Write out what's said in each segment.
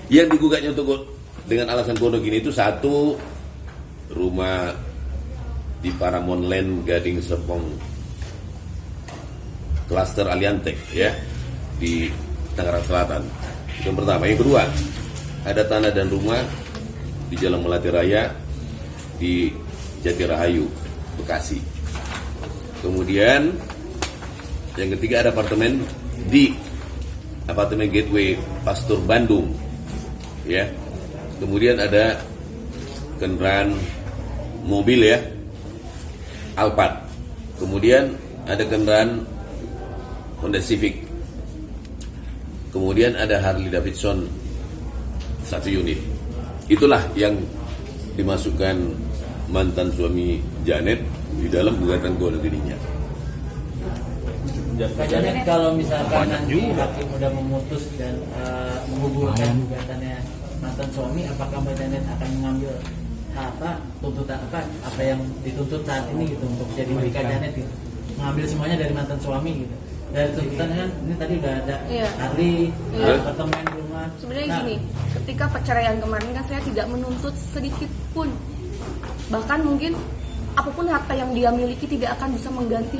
Yang digugatnya untuk dengan alasan gonogini itu satu, rumah di Paramount Land Gading Serpong Klaster Aliantek ya di Tangerang Selatan. Itu yang pertama. Yang kedua, ada tanah dan rumah di Jalan Melati Raya di Jatirahayu, Bekasi. Kemudian yang ketiga ada apartemen di apartemen Gateway Pastur Bandung. Ya. Kemudian ada kendaraan mobil ya, Alphard. Kemudian ada kendaraan Honda Civic. Kemudian ada Harley Davidson 1 unit. Itulah yang dimasukkan mantan suami Janet di dalam gugatan gonogininya. Pak Janet, kalau misalkan nanti hakim udah memutus dan menggugurkan gugatannya mantan suami, apakah Mbak Janet akan mengambil tuntutan apa yang dituntut saat ini gitu untuk jadi Rika Janet gitu, mengambil semuanya dari mantan suami gitu. Dari tuntutan kan ini tadi udah ada Harley, apartemen, rumah. Sebenarnya gini, ketika perceraian kemarin kan saya tidak menuntut sedikit pun, bahkan mungkin apapun harta yang dia miliki tidak akan bisa mengganti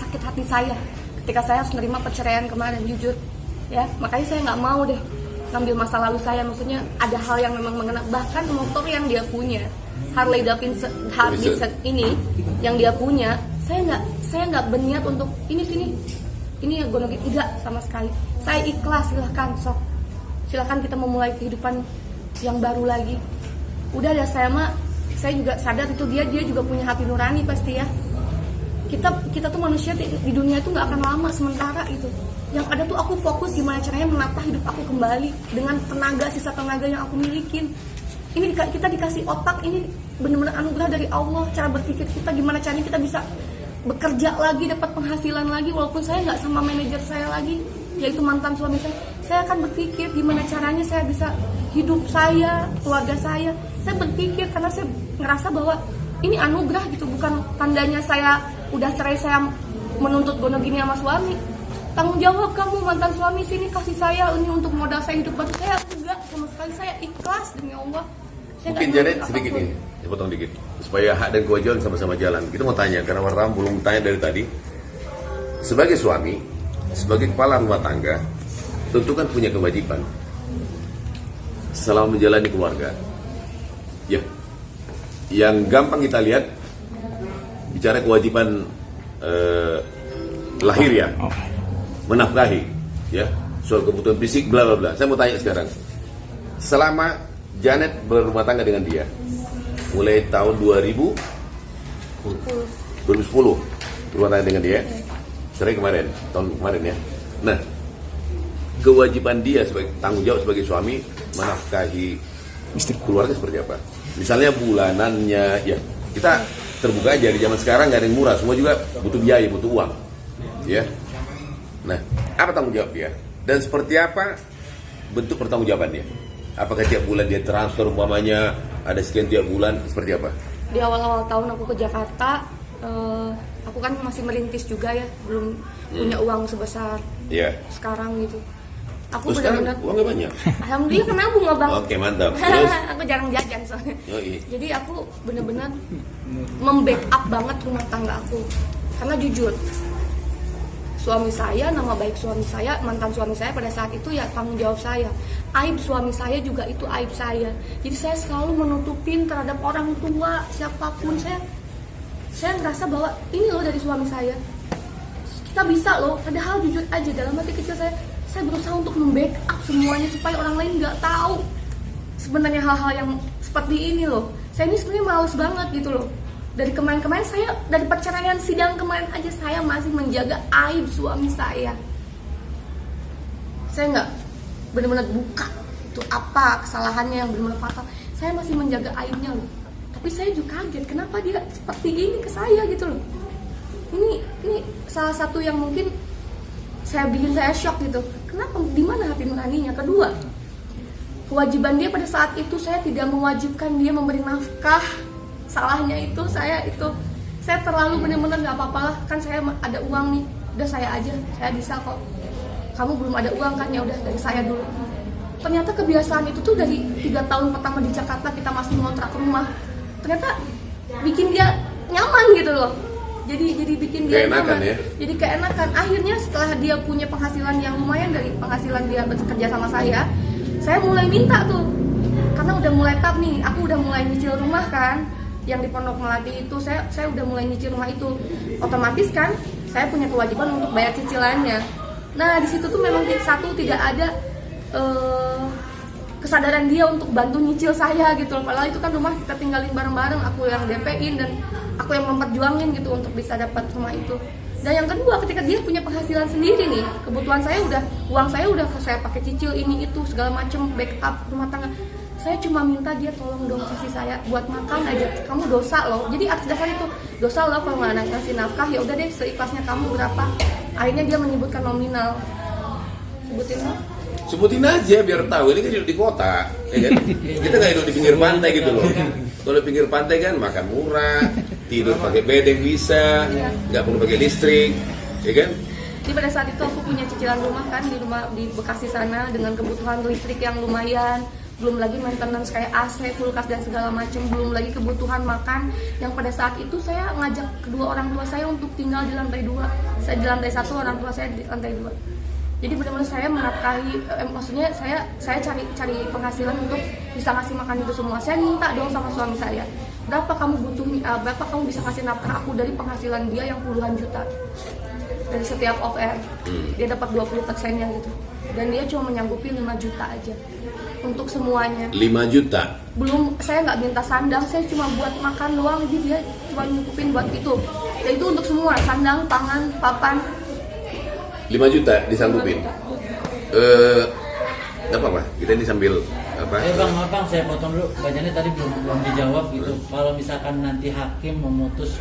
sakit hati saya ketika saya harus menerima perceraian kemarin, jujur ya. Makanya saya nggak mau deh ngambil masa lalu saya, maksudnya ada hal yang memang mengena, bahkan motor yang dia punya Harley Davidson ini yang dia punya, saya nggak berniat untuk ini ya gonogin, tidak sama sekali. Saya ikhlas, silahkan kita memulai kehidupan yang baru lagi. Udah ada saya juga sadar itu dia juga punya hati nurani pasti ya. Kita tuh manusia di dunia itu nggak akan lama sementara itu. Yang ada tuh aku fokus gimana caranya menata hidup aku kembali dengan sisa tenaga yang aku milikin. Ini kita dikasih otak, ini benar-benar anugerah dari Allah. Cara berpikir kita gimana caranya kita bisa bekerja lagi, dapat penghasilan lagi, walaupun saya nggak sama manajer saya lagi, yaitu mantan suami saya akan berpikir gimana caranya saya bisa hidup saya, keluarga saya berpikir karena saya ngerasa bahwa ini anugerah gitu, bukan tandanya saya udah cerai saya menuntut gonogini sama suami. Tanggung jawab kamu mantan suami sini, kasih saya ini untuk modal saya hidup baru. Saya enggak sama sekali, saya ikhlas demi Allah. Mungkin Janet sedikit nih, saya potong dikit supaya hak dan kewajiban sama-sama jalan. Kita mau tanya karena wartawan belum tanya dari tadi. Sebagai suami, sebagai kepala rumah tangga, tentu kan punya kewajiban selama menjalani keluarga. Ya, yang gampang kita lihat bicara kewajiban lahir ya, menafkahi, ya, soal kebutuhan fisik, bla bla bla. Saya mau tanya sekarang, selama Janet berumah tangga dengan dia, mulai tahun 2010 berumah tangga dengan dia, cerai tahun kemarin ya. Nah, kewajiban dia sebagai tanggung jawab sebagai suami menafkahi istri keluarga seperti apa? Misalnya bulanannya, ya kita terbuka aja di zaman sekarang nggak ada yang murah, semua juga butuh biaya, butuh uang, ya. Nah, apa tanggung jawab dia? Dan seperti apa bentuk pertanggungjawabannya? Apakah tiap bulan dia transfer umpamanya ada sekian tiap bulan, seperti apa? Di awal-awal tahun aku ke Jakarta, aku kan masih merintis juga ya, belum punya uang sebesar sekarang gitu. Aku benar-benar uangnya banyak. Alhamdulillah kan nabung Bang. Oke, mantap. Terus? Aku jarang jajan soalnya. Jadi aku benar-benar membackup banget rumah tangga aku. Karena jujur, suami saya, nama baik suami saya, mantan suami saya pada saat itu ya tanggung jawab saya. Aib suami saya juga itu aib saya. Jadi saya selalu menutupin terhadap orang tua, siapapun. Saya ngerasa bahwa ini loh dari suami saya, kita bisa loh. Padahal jujur aja dalam hati kecil saya berusaha untuk membackup semuanya supaya orang lain nggak tahu sebenarnya hal-hal yang seperti ini loh. Saya ini sebenarnya males banget gitu loh. Dari kemarin-kemarin saya, dari perceraian sidang kemarin aja saya masih menjaga aib suami saya. Saya nggak benar-benar buka itu apa kesalahannya yang benar-benar fatal. Saya masih menjaga aibnya loh. Tapi saya juga kaget kenapa dia seperti ini ke saya gitu loh. Ini salah satu yang mungkin bikin saya shock gitu. Kenapa? Di mana hati nuraninya? Kedua, kewajiban dia pada saat itu saya tidak mewajibkan dia memberi nafkah. Salahnya itu saya terlalu benar-benar nggak apa-apa lah, kan saya ada uang nih, udah saya aja, saya bisa kok. Kamu belum ada uang kan, ya udah dari saya dulu. ternyata kebiasaan itu tuh dari 3 tahun pertama di Jakarta kita masih ngontrak rumah, ternyata bikin dia nyaman gitu loh. Jadi bikin dia Keenakan nyaman, ya? jadi keenakan. Akhirnya setelah dia punya penghasilan yang lumayan dari penghasilan dia bekerja sama saya mulai minta tuh, karena udah mulai tap nih, aku udah mulai nyicil rumah kan, yang di Pondok Melati itu saya udah mulai nyicil rumah itu, otomatis kan saya punya kewajiban untuk bayar cicilannya. Nah di situ tuh memang satu tidak ada kesadaran dia untuk bantu nyicil saya gitu loh. Padahal itu kan rumah kita tinggalin bareng-bareng, aku yang DP-in dan aku yang memperjuangin gitu untuk bisa dapat rumah itu. Dan yang kedua, ketika dia punya penghasilan sendiri nih, kebutuhan uang saya udah saya pakai cicil ini itu segala macem, backup rumah tangga. Saya cuma minta dia tolong dong kasih saya buat makan aja. Kamu dosa loh. Jadi atas dasar itu dosa loh kalau nggak ngasih nafkah, ya udah deh seikhlasnya kamu berapa. Akhirnya dia menyebutkan nominal. Sebutin aja biar tahu, ini kan hidup di kota, ya kan? Kita nggak hidup di pinggir pantai gitu loh. Kalau di pinggir pantai kan makan murah, tidur pakai bedeng bisa, nggak perlu pakai listrik, ya kan? Jadi pada saat itu aku punya cicilan rumah kan di Bekasi sana dengan kebutuhan listrik yang lumayan, belum lagi maintenance kayak AC, kulkas dan segala macam, belum lagi kebutuhan makan. Yang pada saat itu saya ngajak kedua orang tua saya untuk tinggal di lantai 2. Saya di lantai 1, orang tua saya di lantai 2. Jadi benar-benar saya menafkahi, maksudnya saya cari penghasilan untuk bisa ngasih makan itu semua. Saya minta dong sama suami saya, berapa kamu bisa kasih nafkah aku dari penghasilan dia yang puluhan juta dari setiap off air. Dia dapat 20%-nya gitu, dan dia cuma menyanggupi 5 juta aja untuk semuanya. 5 juta? Belum, saya nggak minta sandang, saya cuma buat makan doang, jadi dia cuma nyukupin buat itu. Dan itu untuk semua, sandang, pangan, papan. 5 juta disanggupin? Nggak apa-apa, kita ini sambil apa? Bang, saya potong dulu. Bang Janet tadi belum dijawab gitu. Kalau misalkan nanti hakim memutus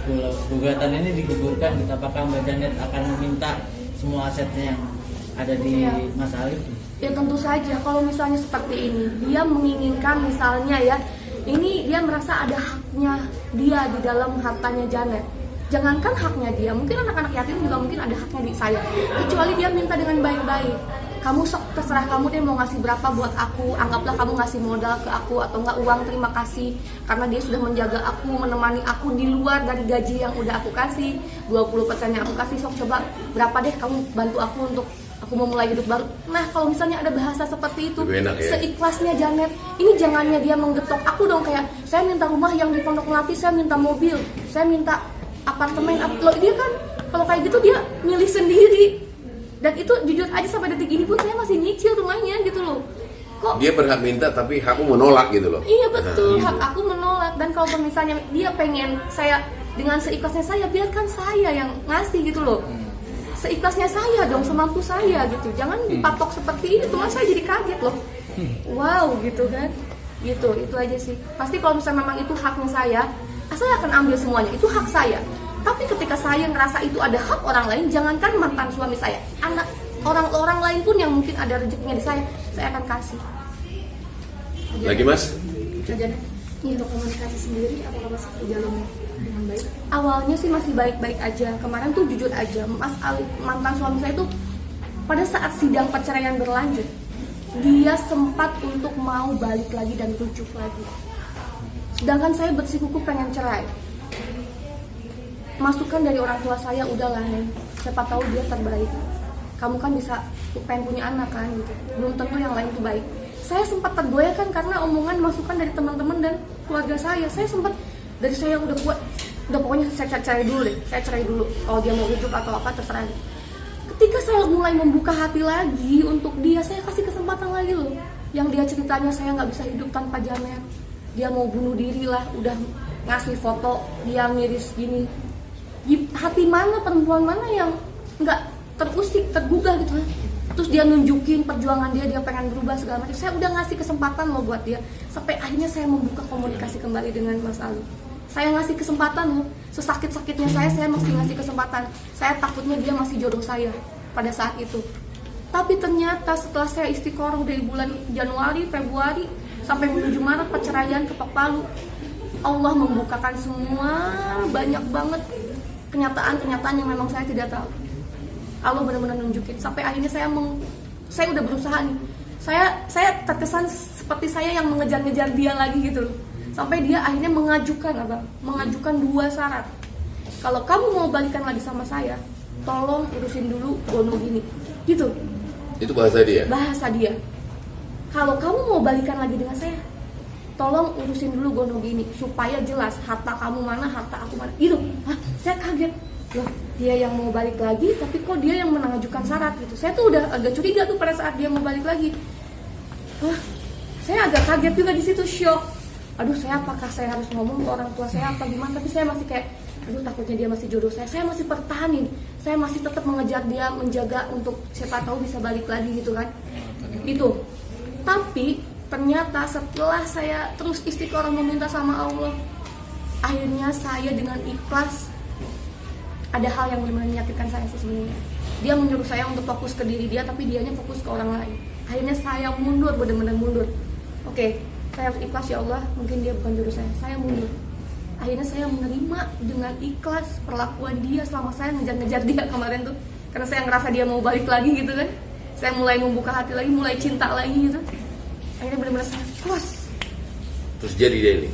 gugatan ini digugurkan, gitu, apakah Mbak Janet akan meminta semua asetnya yang ada di Mas Alif? Ya tentu saja, kalau misalnya seperti ini, dia menginginkan misalnya ya, ini dia merasa ada haknya dia di dalam hartanya Janet. Jangankan haknya dia, mungkin anak-anak yatim juga mungkin ada haknya di saya. Kecuali dia minta dengan baik-baik. Kamu sok, terserah kamu deh mau ngasih berapa buat aku. Anggaplah kamu ngasih modal ke aku atau enggak uang terima kasih. Karena dia sudah menjaga aku, menemani aku di luar dari gaji yang udah aku kasih. 20% yang aku kasih, sok coba berapa deh kamu bantu aku untuk aku memulai hidup baru. Nah kalau misalnya ada bahasa seperti itu, enak, ya? Seikhlasnya Janet. Ini jangannya dia menggetok aku dong, kayak saya minta rumah yang di Pondok Melati, saya minta mobil, saya minta apartemen. Loh dia kan kalau kayak gitu dia milih sendiri. Dan itu jujur aja sampai detik ini pun saya masih nyicil rumahnya gitu loh. Kok dia berhak minta tapi hakmu menolak gitu loh? Iya betul, Nah, hak aku menolak. Dan kalau misalnya dia pengen saya dengan seikhlasnya saya, biarkan saya yang ngasih gitu loh. Seikhlasnya saya dong, semampu saya gitu. Jangan dipatok seperti itu, mas saya jadi kaget loh. Wow gitu kan. Gitu, itu aja sih. Pasti kalau misalnya memang itu haknya saya akan ambil semuanya, itu hak saya. Tapi ketika saya ngerasa itu ada hak orang lain, jangankan mantan suami saya, anak orang lain pun yang mungkin ada rezekinya di saya akan kasih. Lagi mas? Untuk komunikasi sendiri, apakah masih berjalan dengan baik? Awalnya sih masih baik-baik aja. Kemarin tuh jujur aja, mantan suami saya tuh pada saat sidang perceraian berlanjut, dia sempat untuk mau balik lagi dan rujuk lagi. Sedangkan saya bersikukuh pengen cerai. Masukan dari orang tua saya, udahlah Neng, siapa tahu dia terbaik. Kamu kan bisa pengen punya anak kan gitu. Belum tentu yang lain tuh baik. Saya sempat tergoyahkan karena omongan masukan dari teman-teman dan keluarga saya. Saya sempat dari saya udah kuat, udah pokoknya saya cerai dulu deh. Saya cerai dulu. Kalau dia mau rujuk atau apa terserah. Ketika saya mulai membuka hati lagi untuk dia, saya kasih kesempatan lagi loh. Yang dia ceritanya saya nggak bisa hidup tanpa Janet. Dia mau bunuh diri lah, udah ngasih foto dia miris gini. Hati mana, perempuan mana yang nggak terusik, tergugah gitu kan. Terus dia nunjukin perjuangan dia pengen berubah segala macam. Saya udah ngasih kesempatan loh buat dia. Sampai akhirnya saya membuka komunikasi kembali dengan Mas Ali. Saya ngasih kesempatan loh. Sesakit-sakitnya saya masih ngasih kesempatan. Saya takutnya dia masih jodoh saya pada saat itu. Tapi ternyata setelah saya istiqoroh dari bulan Januari, Februari sampai menuju Maret perceraian ketok palu, Allah membukakan semua banyak banget kenyataan-kenyataan yang memang saya tidak tahu. Allah benar-benar nunjukin. Sampai akhirnya saya udah berusaha nih. saya terkesan seperti saya yang mengejar-ngejar dia lagi gitu loh. Sampai dia akhirnya mengajukan 2 syarat. Kalau kamu mau balikan lagi sama saya, tolong urusin dulu gono gini. Gitu. Itu bahasa dia. Bahasa dia. Kalau kamu mau balikan lagi dengan saya, tolong urusin dulu gono gini supaya jelas harta kamu mana, harta aku mana. Gitu. Hah, saya kaget. Loh, dia yang mau balik lagi, tapi kok dia yang mengajukan syarat gitu. Saya tuh udah agak curiga tuh pada saat dia mau balik lagi. Hah, saya agak kaget juga di situ, shock. Aduh, apakah saya harus ngomong ke orang tua saya apa gimana? Tapi saya masih kayak, aduh takutnya dia masih jodoh saya. Saya masih pertahanin. Saya masih tetap mengejar dia, menjaga untuk siapa tahu bisa balik lagi gitu kan. Itu. Tapi ternyata setelah saya terus istiqoroh meminta sama Allah, akhirnya saya dengan ikhlas, ada hal yang benar-benar menyakitkan saya sih sebenarnya. Dia menyuruh saya untuk fokus ke diri dia, tapi dianya fokus ke orang lain. Akhirnya saya mundur, benar-benar mundur. Oke, saya harus ikhlas, ya Allah, mungkin dia bukan jodoh saya. Saya mundur. Akhirnya saya menerima dengan ikhlas perlakuan dia selama saya ngejar-ngejar dia kemarin tuh. Karena saya ngerasa dia mau balik lagi gitu kan. Saya mulai membuka hati lagi, mulai cinta lagi gitu. Akhirnya benar-benar saya puas. Terus jadi dia ini?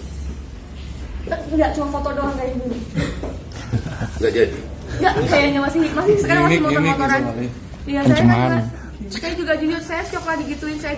Enggak, cuma foto doang kayak gini. Nggak jadi? Enggak, kayaknya masih sekarang masih motor-motoran. Iya, saya juga jujur, saya shock lah digituin, saya